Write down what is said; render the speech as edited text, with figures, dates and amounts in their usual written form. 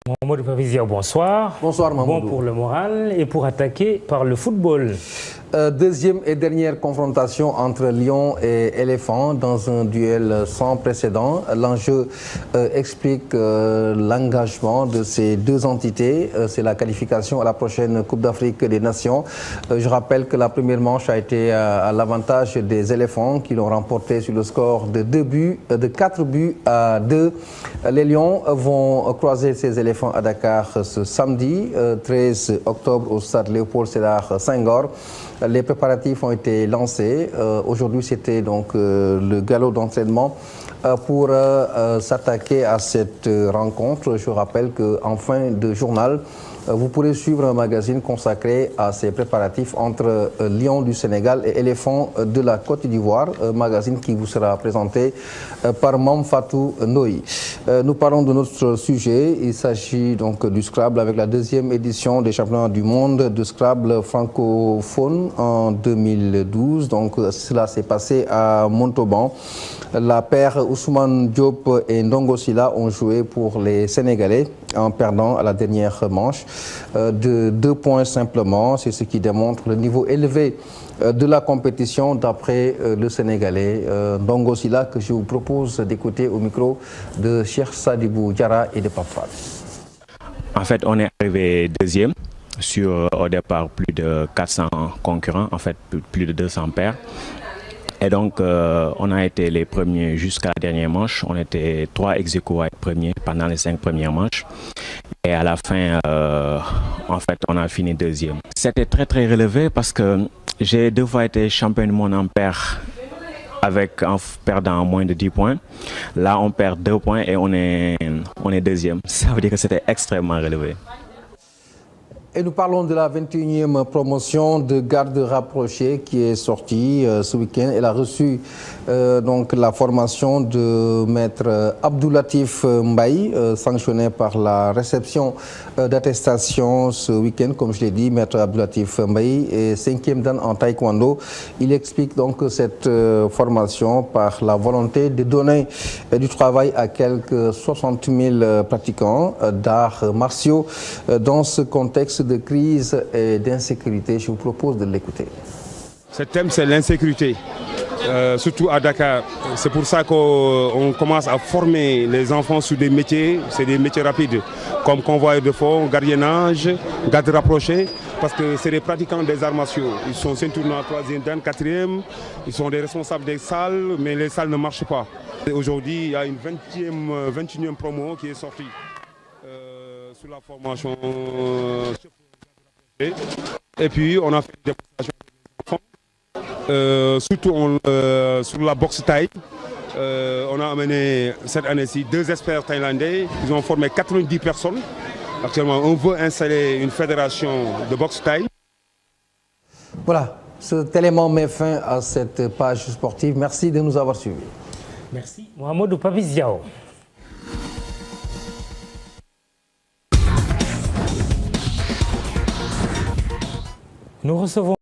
Mamadou Pavizia, bonsoir. Bonsoir Mamadou. Bon pour le moral et pour attaquer par le football. Deuxième et dernière confrontation entre Lion et Éléphant dans un duel sans précédent. L'enjeu explique l'engagement de ces deux entités. C'est la qualification à la prochaine Coupe d'Afrique des Nations. Je rappelle que la première manche a été à l'avantage des Éléphants qui l'ont remporté sur le score de 4 buts à 2. Les Lions vont croiser ces éléphants à Dakar ce samedi 13 octobre au stade Léopold Sédar Senghor. Les préparatifs ont été lancés. Aujourd'hui, c'était donc le galop d'entraînement pour s'attaquer à cette rencontre. Je rappelle qu'en fin de journal, vous pourrez suivre un magazine consacré à ces préparatifs entre Lion du Sénégal et Éléphant de la Côte d'Ivoire, un magazine qui vous sera présenté par Mam Fatou Noï. Nous parlons de notre sujet. Il s'agit donc du Scrabble avec la deuxième édition des championnats du monde de Scrabble francophone en 2012. Donc cela s'est passé à Montauban. La paire Ousmane Diop et Ndongo Sila ont joué pour les Sénégalais en perdant à la dernière manche de 2 points simplement. C'est ce qui démontre le niveau élevé de la compétition d'après le Sénégalais Ndongo Sila, que je vous propose d'écouter au micro de Cheikh Sadibou Diarra et de Pape Fall. En fait, on est arrivé deuxième sur au départ plus de 400 concurrents, en fait plus de 200 paires. Et donc, on a été les premiers jusqu'à la dernière manche. On était 3 ex-aequo à être premiers pendant les 5 premières manches. Et à la fin, en fait, on a fini deuxième. C'était très relevé parce que j'ai 2 fois été champion du monde en paire en perdant moins de 10 points. Là, on perd 2 points et on est deuxième. Ça veut dire que c'était extrêmement relevé. Et nous parlons de la 21e promotion de garde rapprochée qui est sortie ce week-end. Elle a reçu donc la formation de maître Abdoulatif Mbaye, sanctionné par la réception d'attestation ce week-end. Comme je l'ai dit, maître Abdoulatif Mbaye est 5e dan en taekwondo. Il explique donc cette formation par la volonté de donner du travail à quelques 60 000 pratiquants d'arts martiaux dans ce contexte de crise et d'insécurité. Je vous propose de l'écouter. Ce thème, c'est l'insécurité, surtout à Dakar. C'est pour ça qu'on commence à former les enfants sur des métiers, c'est des métiers rapides, comme convoyeur de fond, gardiennage, garde rapproché, parce que c'est des pratiquants des arts martiaux. Ils sont ceinture noire 3e dan, 4e, ils sont des responsables des salles, mais les salles ne marchent pas. Aujourd'hui, il y a une 21e promo qui est sortie sur la formation. Et puis on a fait des démonstrations surtout sur la boxe thaï. On a amené cette année-ci 2 experts thaïlandais. Ils ont formé 90 personnes. Actuellement, on veut installer une fédération de boxe thaï. Voilà, cet élément met fin à cette page sportive. Merci de nous avoir suivis. Merci. Mamadou Pavizia. Nous recevons